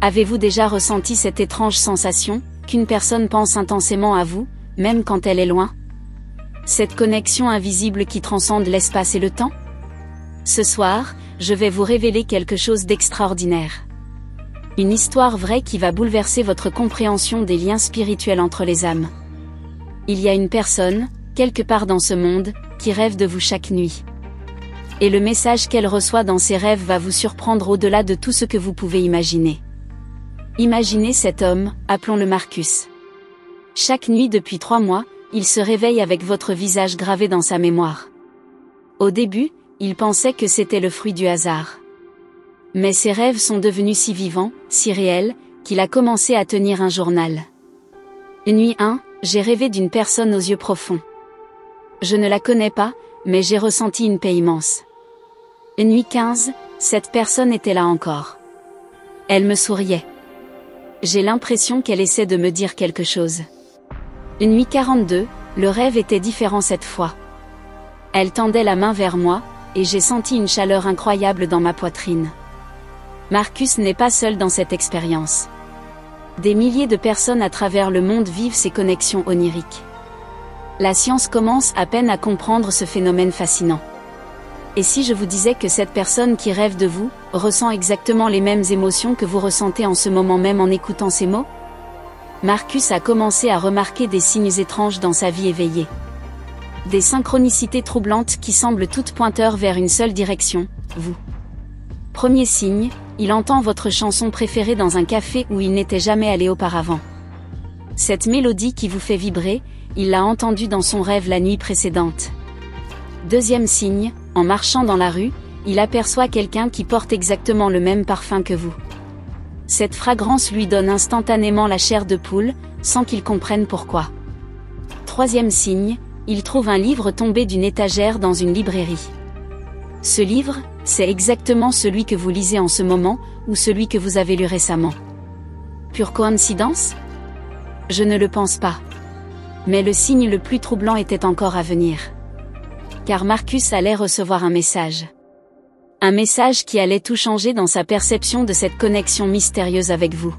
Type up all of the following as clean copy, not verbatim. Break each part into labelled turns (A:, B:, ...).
A: Avez-vous déjà ressenti cette étrange sensation, qu'une personne pense intensément à vous, même quand elle est loin? Cette connexion invisible qui transcende l'espace et le temps? Ce soir, je vais vous révéler quelque chose d'extraordinaire. Une histoire vraie qui va bouleverser votre compréhension des liens spirituels entre les âmes. Il y a une personne, quelque part dans ce monde, qui rêve de vous chaque nuit. Et le message qu'elle reçoit dans ses rêves va vous surprendre au-delà de tout ce que vous pouvez imaginer. Imaginez cet homme, appelons-le Marcus. Chaque nuit depuis 3 mois, il se réveille avec votre visage gravé dans sa mémoire. Au début, il pensait que c'était le fruit du hasard. Mais ses rêves sont devenus si vivants, si réels, qu'il a commencé à tenir un journal. Nuit 1, j'ai rêvé d'une personne aux yeux profonds. Je ne la connais pas, mais j'ai ressenti une paix immense. Nuit 15, cette personne était là encore. Elle me souriait. J'ai l'impression qu'elle essaie de me dire quelque chose. Nuit 42, le rêve était différent cette fois. Elle tendait la main vers moi, et j'ai senti une chaleur incroyable dans ma poitrine. Marcus n'est pas seul dans cette expérience. Des milliers de personnes à travers le monde vivent ces connexions oniriques. La science commence à peine à comprendre ce phénomène fascinant. Et si je vous disais que cette personne qui rêve de vous, ressent exactement les mêmes émotions que vous ressentez en ce moment même en écoutant ces mots? Marcus a commencé à remarquer des signes étranges dans sa vie éveillée. Des synchronicités troublantes qui semblent toutes pointeurs vers une seule direction, vous. Premier signe, il entend votre chanson préférée dans un café où il n'était jamais allé auparavant. Cette mélodie qui vous fait vibrer, il l'a entendue dans son rêve la nuit précédente. Deuxième signe, en marchant dans la rue, il aperçoit quelqu'un qui porte exactement le même parfum que vous. Cette fragrance lui donne instantanément la chair de poule, sans qu'il comprenne pourquoi. Troisième signe, il trouve un livre tombé d'une étagère dans une librairie. Ce livre, c'est exactement celui que vous lisez en ce moment, ou celui que vous avez lu récemment. Pure coïncidence? Je ne le pense pas. Mais le signe le plus troublant était encore à venir. Car Marcus allait recevoir un message. Un message qui allait tout changer dans sa perception de cette connexion mystérieuse avec vous.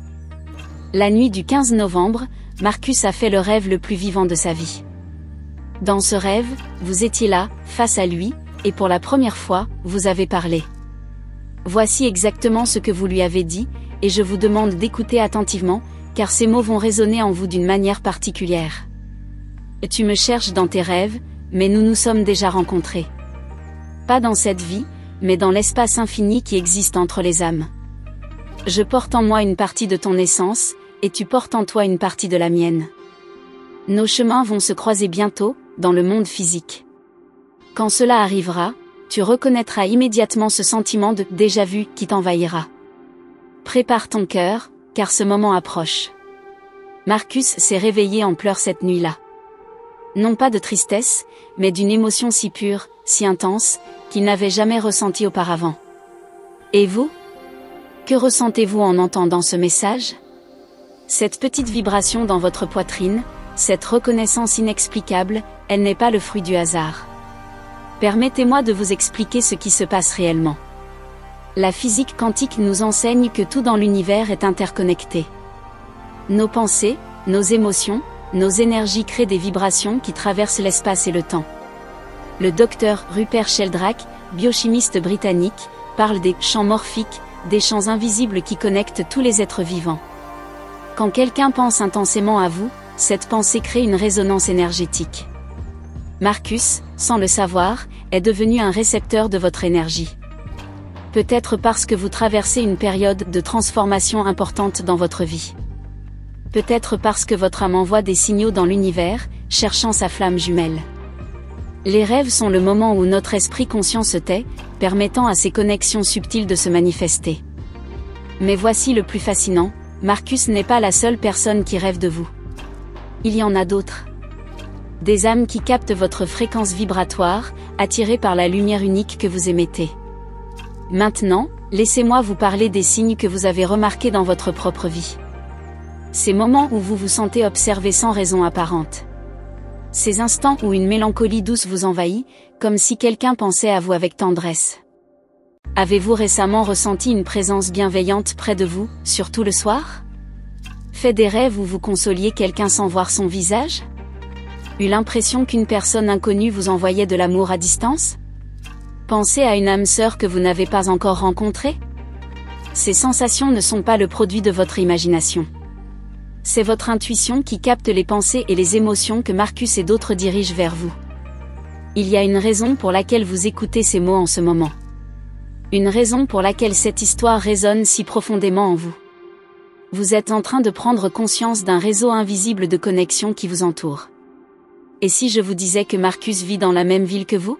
A: La nuit du 15 novembre, Marcus a fait le rêve le plus vivant de sa vie. Dans ce rêve, vous étiez là, face à lui, et pour la première fois, vous avez parlé. Voici exactement ce que vous lui avez dit, et je vous demande d'écouter attentivement, car ces mots vont résonner en vous d'une manière particulière. Tu me cherches dans tes rêves, mais nous nous sommes déjà rencontrés. Pas dans cette vie, mais dans l'espace infini qui existe entre les âmes. Je porte en moi une partie de ton essence, et tu portes en toi une partie de la mienne. Nos chemins vont se croiser bientôt, dans le monde physique. Quand cela arrivera, tu reconnaîtras immédiatement ce sentiment de déjà-vu qui t'envahira. Prépare ton cœur, car ce moment approche. Marcus s'est réveillé en pleurs cette nuit-là. Non pas de tristesse, mais d'une émotion si pure, si intense, qu'il n'avait jamais ressentie auparavant. Et vous? Que ressentez-vous en entendant ce message? Cette petite vibration dans votre poitrine, cette reconnaissance inexplicable, elle n'est pas le fruit du hasard. Permettez-moi de vous expliquer ce qui se passe réellement. La physique quantique nous enseigne que tout dans l'univers est interconnecté. Nos pensées, nos émotions, nos énergies créent des vibrations qui traversent l'espace et le temps. Le docteur Rupert Sheldrake, biochimiste britannique, parle des champs morphiques, des champs invisibles qui connectent tous les êtres vivants. Quand quelqu'un pense intensément à vous, cette pensée crée une résonance énergétique. Marcus, sans le savoir, est devenu un récepteur de votre énergie. Peut-être parce que vous traversez une période de transformation importante dans votre vie. Peut-être parce que votre âme envoie des signaux dans l'univers, cherchant sa flamme jumelle. Les rêves sont le moment où notre esprit conscient se tait, permettant à ces connexions subtiles de se manifester. Mais voici le plus fascinant, Marcus n'est pas la seule personne qui rêve de vous. Il y en a d'autres. Des âmes qui captent votre fréquence vibratoire, attirées par la lumière unique que vous émettez. Maintenant, laissez-moi vous parler des signes que vous avez remarqués dans votre propre vie. Ces moments où vous vous sentez observé sans raison apparente. Ces instants où une mélancolie douce vous envahit, comme si quelqu'un pensait à vous avec tendresse. Avez-vous récemment ressenti une présence bienveillante près de vous, surtout le soir? Fait des rêves où vous consoliez quelqu'un sans voir son visage? Eu l'impression qu'une personne inconnue vous envoyait de l'amour à distance? Pensez à une âme sœur que vous n'avez pas encore rencontrée? Ces sensations ne sont pas le produit de votre imagination. C'est votre intuition qui capte les pensées et les émotions que Marcus et d'autres dirigent vers vous. Il y a une raison pour laquelle vous écoutez ces mots en ce moment. Une raison pour laquelle cette histoire résonne si profondément en vous. Vous êtes en train de prendre conscience d'un réseau invisible de connexions qui vous entoure. Et si je vous disais que Marcus vit dans la même ville que vous?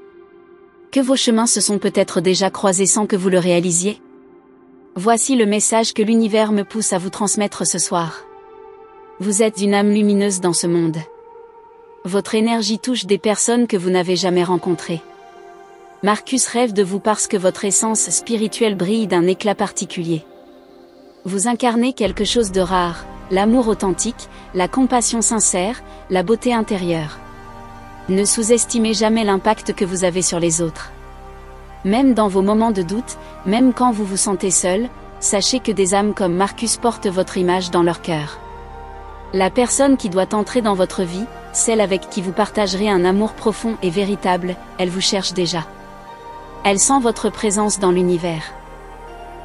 A: Que vos chemins se sont peut-être déjà croisés sans que vous le réalisiez? Voici le message que l'univers me pousse à vous transmettre ce soir. Vous êtes une âme lumineuse dans ce monde. Votre énergie touche des personnes que vous n'avez jamais rencontrées. Marcus rêve de vous parce que votre essence spirituelle brille d'un éclat particulier. Vous incarnez quelque chose de rare, l'amour authentique, la compassion sincère, la beauté intérieure. Ne sous-estimez jamais l'impact que vous avez sur les autres. Même dans vos moments de doute, même quand vous vous sentez seul, sachez que des âmes comme Marcus portent votre image dans leur cœur. La personne qui doit entrer dans votre vie, celle avec qui vous partagerez un amour profond et véritable, elle vous cherche déjà. Elle sent votre présence dans l'univers.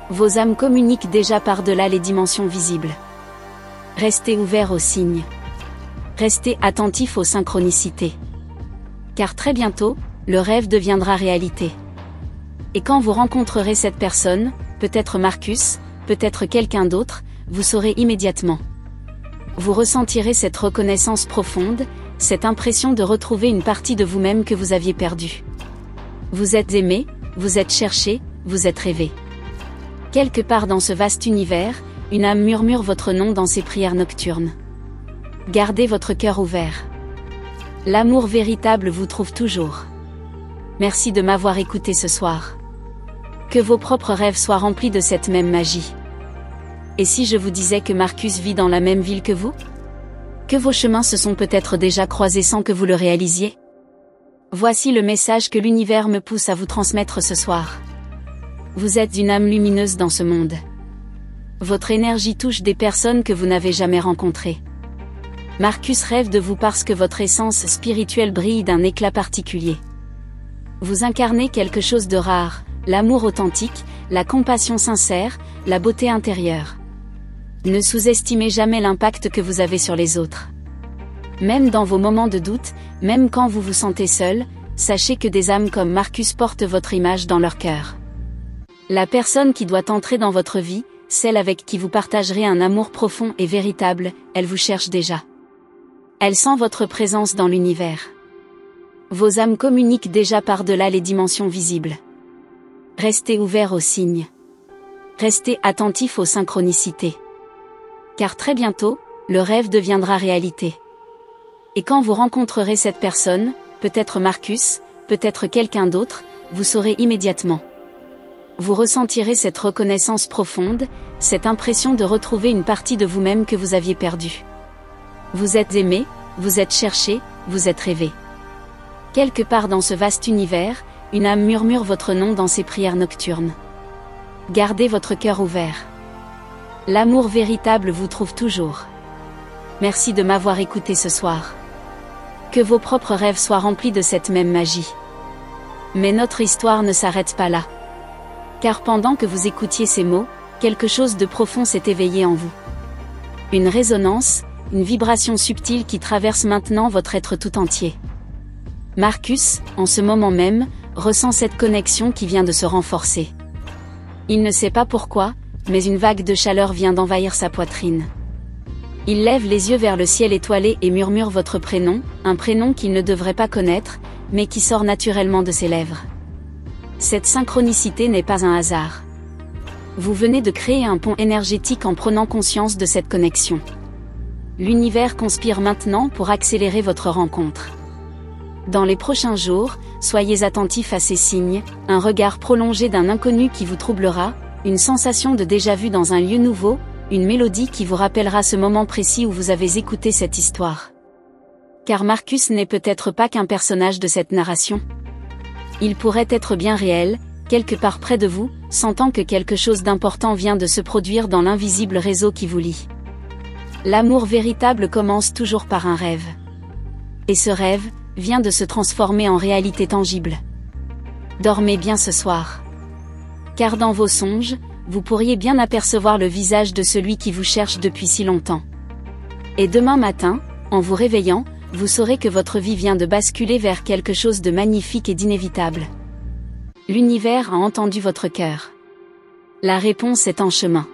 A: Vos âmes communiquent déjà par-delà les dimensions visibles. Restez ouverts aux signes. Restez attentifs aux synchronicités. Car très bientôt, le rêve deviendra réalité. Et quand vous rencontrerez cette personne, peut-être Marcus, peut-être quelqu'un d'autre, vous saurez immédiatement. Vous ressentirez cette reconnaissance profonde, cette impression de retrouver une partie de vous-même que vous aviez perdue. Vous êtes aimé, vous êtes cherché, vous êtes rêvé. Quelque part dans ce vaste univers, une âme murmure votre nom dans ses prières nocturnes. Gardez votre cœur ouvert. L'amour véritable vous trouve toujours. Merci de m'avoir écouté ce soir. Que vos propres rêves soient remplis de cette même magie. Et si je vous disais que Marcus vit dans la même ville que vous? Que vos chemins se sont peut-être déjà croisés sans que vous le réalisiez? Voici le message que l'univers me pousse à vous transmettre ce soir. Vous êtes une âme lumineuse dans ce monde. Votre énergie touche des personnes que vous n'avez jamais rencontrées. Marcus rêve de vous parce que votre essence spirituelle brille d'un éclat particulier. Vous incarnez quelque chose de rare, l'amour authentique, la compassion sincère, la beauté intérieure. Ne sous-estimez jamais l'impact que vous avez sur les autres. Même dans vos moments de doute, même quand vous vous sentez seul, sachez que des âmes comme Marcus portent votre image dans leur cœur. La personne qui doit entrer dans votre vie, celle avec qui vous partagerez un amour profond et véritable, elle vous cherche déjà. Elle sent votre présence dans l'univers. Vos âmes communiquent déjà par-delà les dimensions visibles. Restez ouverts aux signes. Restez attentifs aux synchronicités. Car très bientôt, le rêve deviendra réalité. Et quand vous rencontrerez cette personne, peut-être Marcus, peut-être quelqu'un d'autre, vous saurez immédiatement. Vous ressentirez cette reconnaissance profonde, cette impression de retrouver une partie de vous-même que vous aviez perdue. Vous êtes aimé, vous êtes cherché, vous êtes rêvé. Quelque part dans ce vaste univers, une âme murmure votre nom dans ses prières nocturnes. Gardez votre cœur ouvert. L'amour véritable vous trouve toujours. Merci de m'avoir écouté ce soir. Que vos propres rêves soient remplis de cette même magie. Mais notre histoire ne s'arrête pas là. Car pendant que vous écoutiez ces mots, quelque chose de profond s'est éveillé en vous. Une résonance, une vibration subtile qui traverse maintenant votre être tout entier. Marcus, en ce moment même, ressent cette connexion qui vient de se renforcer. Il ne sait pas pourquoi, mais une vague de chaleur vient d'envahir sa poitrine. Il lève les yeux vers le ciel étoilé et murmure votre prénom, un prénom qu'il ne devrait pas connaître, mais qui sort naturellement de ses lèvres. Cette synchronicité n'est pas un hasard. Vous venez de créer un pont énergétique en prenant conscience de cette connexion. L'univers conspire maintenant pour accélérer votre rencontre. Dans les prochains jours, soyez attentifs à ces signes, un regard prolongé d'un inconnu qui vous troublera, une sensation de déjà-vu dans un lieu nouveau, une mélodie qui vous rappellera ce moment précis où vous avez écouté cette histoire. Car Marcus n'est peut-être pas qu'un personnage de cette narration. Il pourrait être bien réel, quelque part près de vous, sentant que quelque chose d'important vient de se produire dans l'invisible réseau qui vous lie. L'amour véritable commence toujours par un rêve. Et ce rêve vient de se transformer en réalité tangible. Dormez bien ce soir. Car dans vos songes, vous pourriez bien apercevoir le visage de celui qui vous cherche depuis si longtemps. Et demain matin, en vous réveillant, vous saurez que votre vie vient de basculer vers quelque chose de magnifique et d'inévitable. L'univers a entendu votre cœur. La réponse est en chemin.